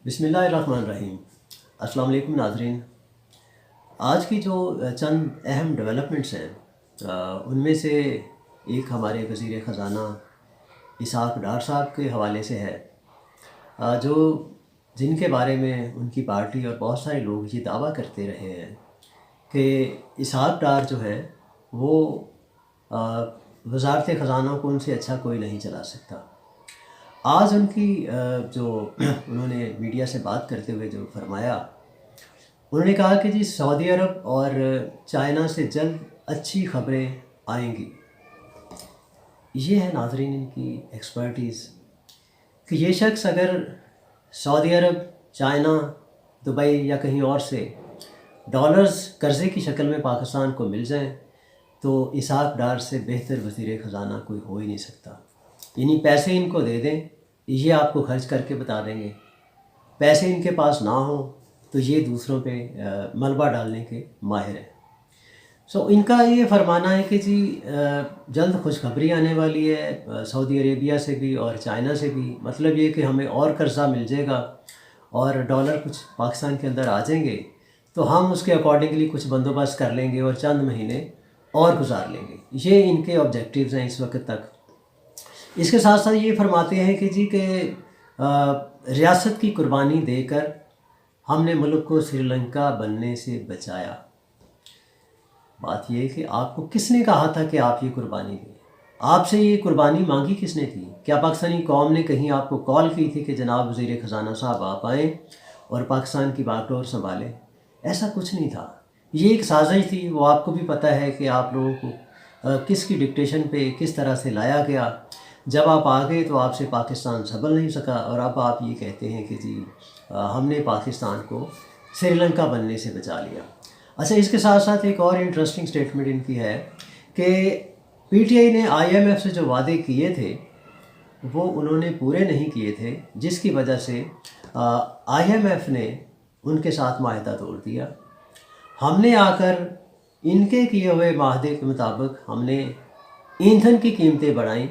बिस्मिल्लाहिर्रहमानिर्रहीम। अस्सलाम वालेकुम नाज़रीन। आज की जो चंद अहम डेवलपमेंट्स हैं उनमें से एक हमारे वज़ीर ख़ज़ाना इसहाक़ डार साहब के हवाले से है, जो जिनके बारे में उनकी पार्टी और बहुत सारे लोग ये दावा करते रहे हैं कि इसहाक़ डार जो है वो वज़ारत ख़ज़ाना को उनसे अच्छा कोई नहीं चला सकता। आज उनकी जो उन्होंने मीडिया से बात करते हुए जो फरमाया, उन्होंने कहा कि जी सऊदी अरब और चाइना से जल्द अच्छी खबरें आएंगी। ये है नाज़रीन इनकी एक्सपर्टीज़ कि ये शख्स अगर सऊदी अरब, चाइना, दुबई या कहीं और से डॉलर्स कर्ज़े की शक्ल में पाकिस्तान को मिल जाएं तो इसहाक़ डार से बेहतर वज़ीर ख़ज़ाना कोई हो ही नहीं सकता। यानी पैसे इनको दे दें, ये आपको खर्च करके बता देंगे। पैसे इनके पास ना हो तो ये दूसरों पे मलबा डालने के माहिर हैं। इनका ये फरमाना है कि जी जल्द खुशखबरी आने वाली है सऊदी अरेबिया से भी और चाइना से भी। मतलब ये कि हमें और कर्ज़ा मिल जाएगा और डॉलर कुछ पाकिस्तान के अंदर आ जाएंगे तो हम उसके अकॉर्डिंगली कुछ बंदोबस्त कर लेंगे और चंद महीने और गुजार लेंगे। ये इनके ऑब्जेक्टिव्स हैं इस वक्त तक। इसके साथ साथ ये फरमाते हैं कि जी के रियासत की कुर्बानी देकर हमने मुल्क को श्रीलंका बनने से बचाया। बात यह है कि आपको किसने कहा था कि आप ये कुर्बानी दें? आपसे ये कुर्बानी मांगी किसने थी? क्या पाकिस्तानी कौम ने कहीं आपको कॉल की थी कि जनाब वज़ीर ख़ज़ाना साहब आप आएँ और पाकिस्तान की बागडोर संभालें? ऐसा कुछ नहीं था। ये एक साजिश थी। वो आपको भी पता है कि आप लोगों को किसकी डिक्टेशन पे किस तरह से लाया गया। जब आप आ गए तो आपसे पाकिस्तान संभल नहीं सका और अब आप ये कहते हैं कि जी हमने पाकिस्तान को श्रीलंका बनने से बचा लिया। अच्छा, इसके साथ साथ एक और इंटरेस्टिंग स्टेटमेंट इनकी है कि पीटीआई ने आईएमएफ से जो वादे किए थे वो उन्होंने पूरे नहीं किए थे, जिसकी वजह से आईएमएफ ने उनके साथ माहिदा तोड़ दिया। हमने आकर इनके किए हुए माहदे के मुताबिक हमने ईंधन की कीमतें बढ़ाई,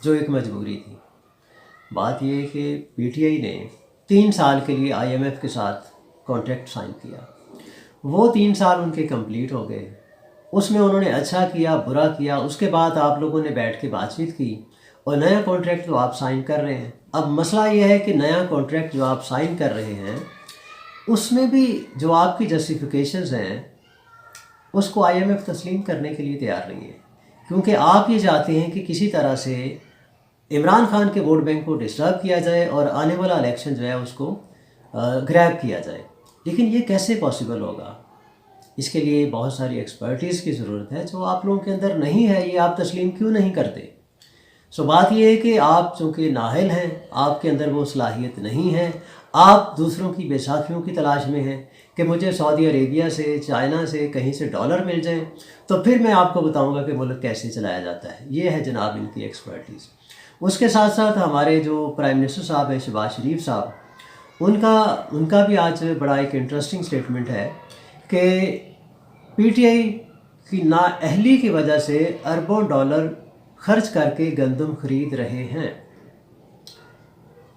जो एक मजबूरी थी। बात यह है कि पीटीआई ने 3 साल के लिए आईएमएफ के साथ कॉन्ट्रैक्ट साइन किया। वो 3 साल उनके कंप्लीट हो गए। उसमें उन्होंने अच्छा किया, बुरा किया, उसके बाद आप लोगों ने बैठ के बातचीत की और नया कॉन्ट्रैक्ट जो आप साइन कर रहे हैं। अब मसला ये है कि नया कॉन्ट्रैक्ट जो आप साइन कर रहे हैं उसमें भी जो आपकी जस्टिफिकेशंस हैं उसको आईएमएफ तस्लीम करने के लिए तैयार नहीं है, क्योंकि आप ये चाहते हैं कि किसी तरह से इमरान खान के वोट बैंक को डिस्टर्ब किया जाए और आने वाला इलेक्शन जो है उसको ग्रैब किया जाए। लेकिन ये कैसे पॉसिबल होगा? इसके लिए बहुत सारी एक्सपर्टीज़ की ज़रूरत है जो आप लोगों के अंदर नहीं है। ये आप तस्लीम क्यों नहीं करते? बात ये है कि आप चूँकि नाहिल हैं, आपके अंदर वो सलाहियत नहीं है। आप दूसरों की बैसाखियों की तलाश में हैं कि मुझे सऊदी अरेबिया से, चाइना से, कहीं से डॉलर मिल जाएं तो फिर मैं आपको बताऊंगा कि मुल्क कैसे चलाया जाता है। ये है जनाब इनकी एक्सपर्टीज़। उसके साथ साथ हमारे जो प्राइम मिनिस्टर साहब हैं शहबाज शरीफ साहब, उनका भी आज बड़ा एक इंटरेस्टिंग स्टेटमेंट है कि पीटीआई की नाअहली की वजह से अरबों डॉलर खर्च करके गंदम खरीद रहे हैं।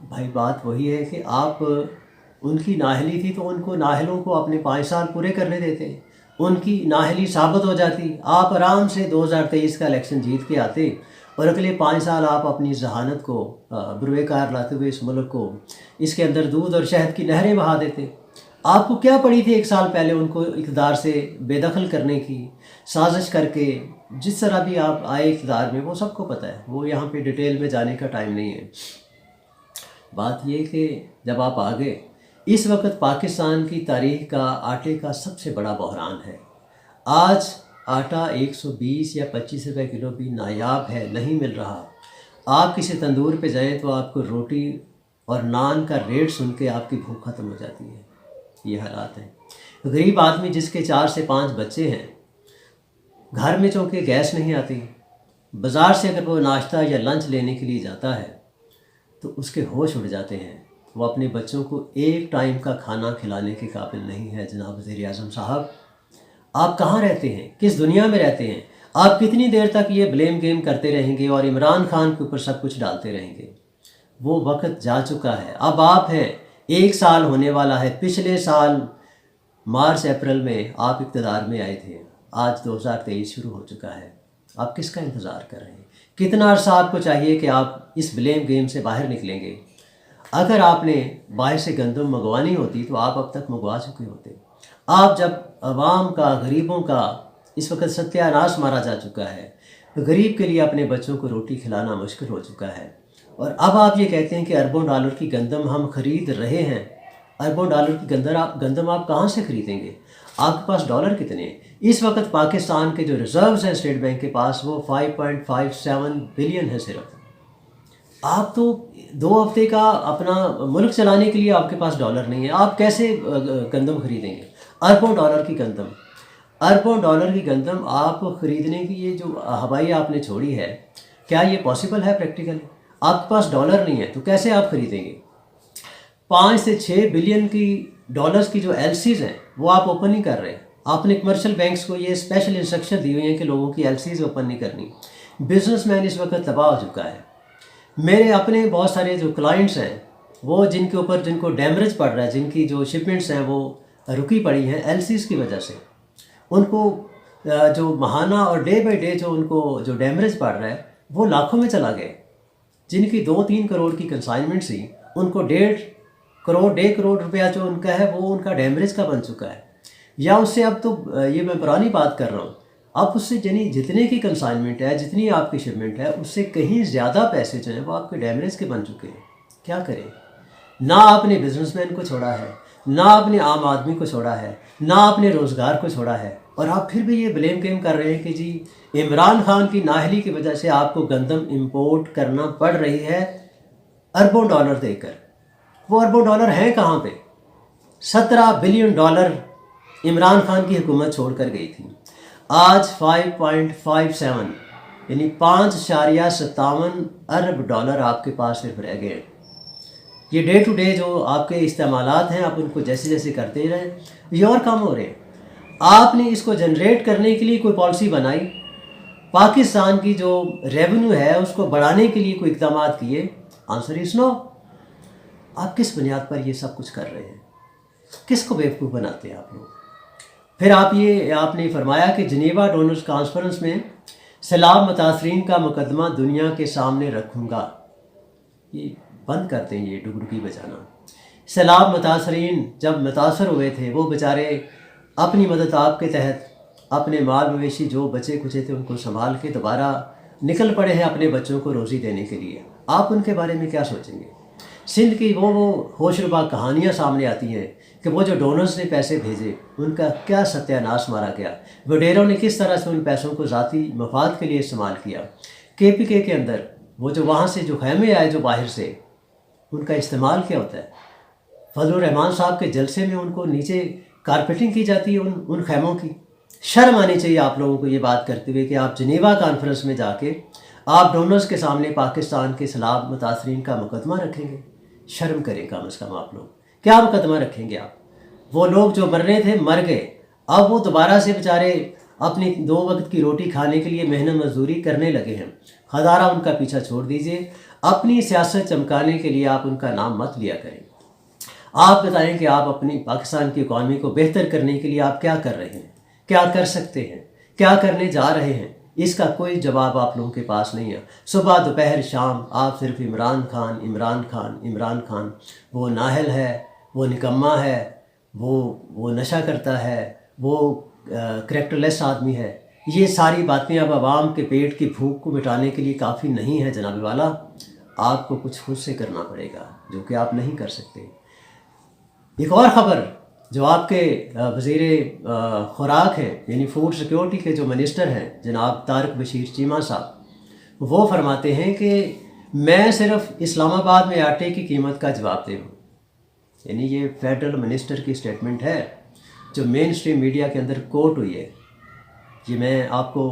भाई बात वही है कि आप उनकी नाअहली थी तो उनको नाअहलों को अपने 5 साल पूरे करने देते, उनकी नाअहली साबित हो जाती, आप आराम से 2023 का इलेक्शन जीत के आते और अगले 5 साल आप अपनी जहानत को बुरवेकार लाते हुए इस मुल्क को इसके अंदर दूध और शहद की नहरें बहा देते। आपको क्या पड़ी थी 1 साल पहले उनको इक़्तिदार से बेदखल करने की साजिश करके? जिस तरह भी आप आए इक़्तिदार में वो सबको पता है, वो यहाँ पे डिटेल में जाने का टाइम नहीं है। बात ये कि जब आप आ गए, इस वक्त पाकिस्तान की तारीख का आटे का सबसे बड़ा बहरान है। आज आटा 120 या 25 रुपये किलो भी नायाब है, नहीं मिल रहा। आप किसी तंदूर पे जाएं तो आपको रोटी और नान का रेट सुन के आपकी भूख ख़त्म हो जाती है। ये हालात हैं। गरीब आदमी जिसके 4 से 5 बच्चे हैं, घर में चूँकि गैस नहीं आती, बाज़ार से अगर वो नाश्ता या लंच लेने के लिए जाता है तो उसके होश उड़ जाते हैं। वो अपने बच्चों को एक टाइम का खाना खिलाने के काबिल नहीं है। जनाब वज़ीर आज़म साहब, आप कहाँ रहते हैं? किस दुनिया में रहते हैं? आप कितनी देर तक ये ब्लेम गेम करते रहेंगे और इमरान खान के ऊपर सब कुछ डालते रहेंगे? वो वक्त जा चुका है। अब आप हैं 1 साल होने वाला है, पिछले साल मार्च अप्रैल में आप इक़्तिदार में आए थे, आज 2023 शुरू हो चुका है। आप किसका इंतज़ार कर रहे हैं? कितना अर्सा आपको चाहिए कि आप इस ब्लेम गेम से बाहर निकलेंगे? अगर आपने बाहर से गंदम मंगवानी होती तो आप अब तक मंगवा चुके होते। आप जब अवाम का, गरीबों का इस वक्त सत्यानाश मारा जा चुका है, गरीब के लिए अपने बच्चों को रोटी खिलाना मुश्किल हो चुका है, और अब आप ये कहते हैं कि अरबों डॉलर की गंदम हम ख़रीद रहे हैं। अरबों डॉलर की गंदम आप कहाँ से ख़रीदेंगे? आपके पास डॉलर कितने हैं? इस वक्त पाकिस्तान के जो रिज़र्व्स हैं स्टेट बैंक के पास, वो 5.57 बिलियन है सिर्फ। आप तो 2 हफ्ते का अपना मुल्क चलाने के लिए आपके पास डॉलर नहीं है, आप कैसे गंदम ख़रीदेंगे? अरबों डॉलर की गंदम, अरबों डॉलर की गंदम आप ख़रीदने की ये जो हवाई आपने छोड़ी है, क्या ये पॉसिबल है प्रैक्टिकली? आपके पास डॉलर नहीं है तो कैसे आप ख़रीदेंगे? 5 से 6 बिलियन की डॉलर्स की जो एलसीज हैं वो आप ओपन नहीं कर रहे। आपने कमर्शियल बैंक्स को ये स्पेशल इंस्ट्रक्शन दी हुई हैं कि लोगों की एलसीज ओपन नहीं करनी। बिजनेसमैन इस वक्त तबाह हो चुका है। मेरे अपने बहुत सारे जो क्लाइंट्स हैं, वो जिनको डैमेज पड़ रहा है, जिनकी जो शिपमेंट्स हैं वो रुकी पड़ी हैं एलसीज की वजह से, उनको जो महाना और डे बाई डे जो उनको जो डैमेज पड़ रहा है वो लाखों में चला गया। जिनकी 2-3 करोड़ की कंसाइनमेंट्स थी, उनको 1.5 करोड़ रुपया जो उनका है वो उनका डैमेज का बन चुका है। या उससे अब तो ये मैं पुरानी बात कर रहा हूँ, अब उससे जितने की कंसाइनमेंट है, जितनी आपकी शिपमेंट है, उससे कहीं ज़्यादा पैसे जो हैं वो आपके डैमेज के बन चुके हैं। क्या करें? ना आपने बिजनेसमैन को छोड़ा है, ना आपने आम आदमी को छोड़ा है, ना आपने रोज़गार को छोड़ा है, और आप फिर भी ये ब्लेम गेम कर रहे हैं कि जी इमरान खान की नाअहली की वजह से आपको गंदम इंपोर्ट करना पड़ रही है अरबों डॉलर देकर। वो अरबों डॉलर हैं कहाँ पे? 17 बिलियन डॉलर इमरान खान की हुकूमत छोड़ कर गई थी। आज 5.57 यानी 5.57 अरब डॉलर आपके पास सिर्फ रह गए। ये डे टू डे जो आपके इस्तेमालात हैं, आप उनको जैसे जैसे करते ही रहें, ये और कम हो रहे हैं। आपने इसको जनरेट करने के लिए कोई पॉलिसी बनाई, पाकिस्तान की जो रेवेन्यू है उसको बढ़ाने के लिए कोई इक़दाम किए? Answer is no. आप किस बुनियाद पर ये सब कुछ कर रहे हैं? किसको बेवकूफ़ बनाते हैं आप लोग? फिर आपने फरमाया कि जिनेवा डोनर्स कॉन्फ्रेंस में सैलाब मुतासरीन का मुकदमा दुनिया के सामने रखूँगा। ये बंद करते हैं ये डुगडुगी बजाना। सैलाब मुतासरीन जब मुतासर हुए थे, वो बेचारे अपनी मदद आपके तहत अपने माल मवेशी जो बचे कुचे थे उनको संभाल के दोबारा निकल पड़े हैं अपने बच्चों को रोज़ी देने के लिए। आप उनके बारे में क्या सोचेंगे? सिंध की वो होशरुबा कहानियाँ सामने आती हैं कि वो जो डोनर्स ने पैसे भेजे उनका क्या सत्यानाश मारा गया, वडेरों ने किस तरह से उन पैसों को ज़ाती मफाद के लिए इस्तेमाल किया। KPK के अंदर वो जो वहाँ से जो खैमे आए जो बाहर से, उनका इस्तेमाल क्या होता है? फजलुर रहमान साहब के जलसे में उनको नीचे कारपेटिंग की जाती है उन खैमों की। शर्म आनी चाहिए आप लोगों को ये बात करते हुए कि आप जिनेवा कॉन्फ्रेंस में जाके आप डोनर्स के सामने पाकिस्तान के सैलाब मुतासरीन का मुकदमा रखेंगे। शर्म करें कम अज़ कम आप लोग। क्या मुकदमा रखेंगे आप? वो लोग जो मर रहे थे मर गए, अब वो दोबारा से बेचारे अपनी 2 वक्त की रोटी खाने के लिए मेहनत मजदूरी करने लगे हैं। हज़ारा उनका पीछा छोड़ दीजिए। अपनी सियासत चमकाने के लिए आप उनका नाम मत लिया करें। आप बताएं कि आप अपनी पाकिस्तान की इकॉनमी को बेहतर करने के लिए आप क्या कर रहे हैं, क्या कर सकते हैं, क्या करने जा रहे हैं? इसका कोई जवाब आप लोगों के पास नहीं है। सुबह दोपहर शाम आप सिर्फ इमरान खान, इमरान खान, इमरान खान। वो नाहल है, वो निकम्मा है, वो नशा करता है, वो करैक्टरलेस आदमी है। ये सारी बातें अब आवाम के पेट की भूख को मिटाने के लिए काफ़ी नहीं है जनाब वाला। आपको कुछ खुद से करना पड़ेगा जो कि आप नहीं कर सकते। एक और ख़बर, जो आपके वज़ीर खुराक हैं यानी फूड सिक्योरिटी के जो मिनिस्टर हैं जनाब तारिक बशीर चीमा साहब, वो फरमाते हैं कि मैं सिर्फ इस्लामाबाद में आटे की कीमत का जवाब दे हूँ। यानी ये फेडरल मिनिस्टर की स्टेटमेंट है जो मेन स्ट्रीम मीडिया के अंदर कोट हुई है। ये मैं आपको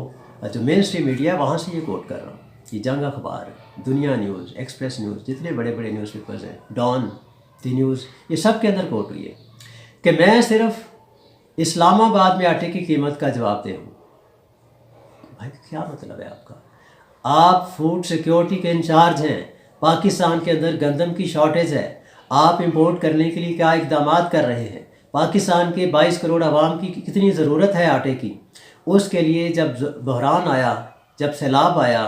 जो मेन स्ट्रीम मीडिया वहाँ से ये कोट कर रहा हूँ। ये जंग अखबार, दुनिया न्यूज़, एक्सप्रेस न्यूज़, जितने बड़े बड़े न्यूज़पेपर्स हैं, डॉन, दी न्यूज़, ये सब के अंदर कोट हुई है कि मैं सिर्फ इस्लामाबाद में आटे की कीमत का जवाब दे हूँ। भाई क्या मतलब है आपका? आप फूड सिक्योरिटी के इंचार्ज हैं, पाकिस्तान के अंदर गंदम की शॉर्टेज है, आप इंपोर्ट करने के लिए क्या इक़दामात कर रहे हैं। पाकिस्तान के 22 करोड़ आवाम की कितनी ज़रूरत है आटे की, उसके लिए जब बहरान आया, जब सैलाब आया,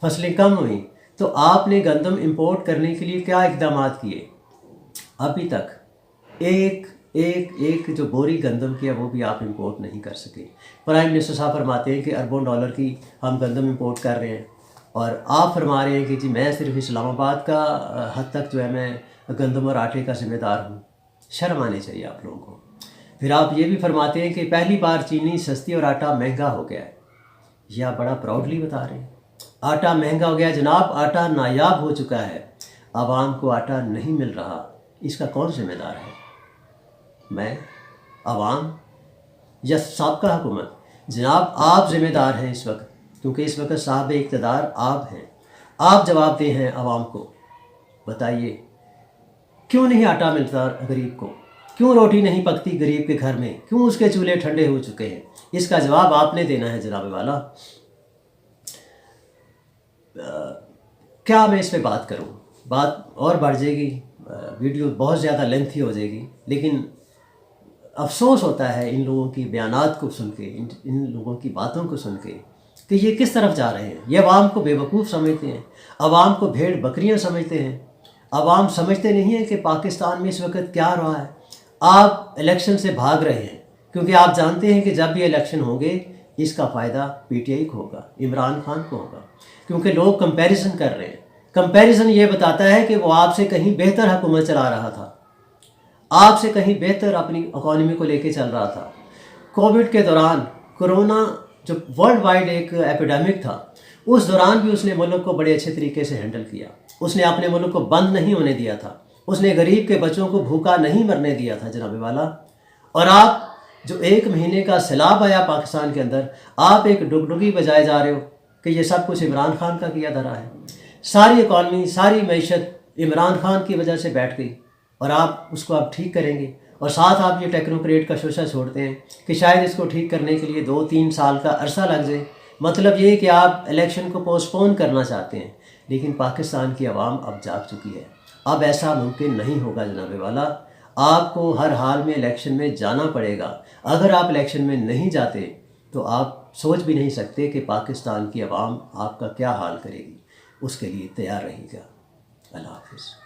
फसलें कम हुई, तो आपने गंदम इंपोर्ट करने के लिए क्या इक़दामात किए। अभी तक एक जो बोरी गंदम की है वो भी आप इंपोर्ट नहीं कर सके। प्राइम मिनिस्टर साहब फरमाते हैं कि अरबों डॉलर की हम गंदम इंपोर्ट कर रहे हैं, और आप फरमा रहे हैं कि जी मैं सिर्फ इस्लामाबाद का हद तक जो है मैं गंदम और आटे का ज़िम्मेदार हूँ। शर्म आनी चाहिए आप लोगों को। फिर आप ये भी फरमाते हैं कि पहली बार चीनी सस्ती और आटा महंगा हो गया है। यह आप बड़ा प्राउडली बता रहे हैं। आटा महंगा हो गया जनाब, आटा नायाब हो चुका है, आवाम को आटा नहीं मिल रहा। इसका कौन जिम्मेदार है? मैं, आवाम या साबका हुकूमत? जनाब आप ज़िम्मेदार हैं इस वक्त, क्योंकि इस वक्त साहब इक़्तिदार आप हैं। आप जवाबदेह हैं आवाम को। बताइए क्यों नहीं आटा मिलता गरीब को, क्यों रोटी नहीं पकती गरीब के घर में, क्यों उसके चूल्हे ठंडे हो चुके हैं? इसका जवाब आपने देना है जनाब वाला। क्या मैं इस पर बात करूं, बात और बढ़ जाएगी, वीडियो बहुत ज़्यादा लेंथी हो जाएगी। लेकिन अफसोस होता है इन लोगों की बयानात को सुन के, इन लोगों की बातों को सुन के, कि ये किस तरफ जा रहे हैं। ये अवाम को बेवकूफ़ समझते हैं, अवाम को भेड़ बकरियां समझते हैं। अवाम समझते नहीं है कि पाकिस्तान में इस वक्त क्या रहा है। आप इलेक्शन से भाग रहे हैं क्योंकि आप जानते हैं कि जब भी इलेक्शन होंगे इसका फ़ायदा पीटीआई को होगा, इमरान खान को होगा, क्योंकि लोग कंपैरिजन कर रहे हैं। कंपैरिजन ये बताता है कि वो आपसे कहीं बेहतर हुकूमत चला रहा था, आपसे कहीं बेहतर अपनी इकॉनमी को लेके चल रहा था। कोविड के दौरान, कोरोना जो वर्ल्ड वाइड एक एपिडेमिक था, उस दौरान भी उसने मुल्क को बड़े अच्छे तरीके से हैंडल किया। उसने अपने मुल्क को बंद नहीं होने दिया था, उसने गरीब के बच्चों को भूखा नहीं मरने दिया था जनाब वाला। और आप जो 1 महीने का सैलाब आया पाकिस्तान के अंदर, आप एक डुगडुगी बजाए जा रहे हो कि ये सब कुछ इमरान खान का किया धरा है। सारी इकॉनमी, सारी मैशत इमरान खान की वजह से बैठ गई, और आप उसको आप ठीक करेंगे। और साथ आप ये टेक्नोक्रेट का शोशा छोड़ते हैं कि शायद इसको ठीक करने के लिए 2-3 साल का अरसा लग जाए। मतलब ये कि आप इलेक्शन को पोस्टपोन करना चाहते हैं। लेकिन पाकिस्तान की आवाम अब जाग चुकी है, अब ऐसा मुमकिन नहीं होगा जनाब वाला। आपको हर हाल में इलेक्शन में जाना पड़ेगा। अगर आप इलेक्शन में नहीं जाते तो आप सोच भी नहीं सकते कि पाकिस्तान की आवाम आपका क्या हाल करेगी। उसके लिए तैयार रहिएगा। अल्लाह हाफ़िज़।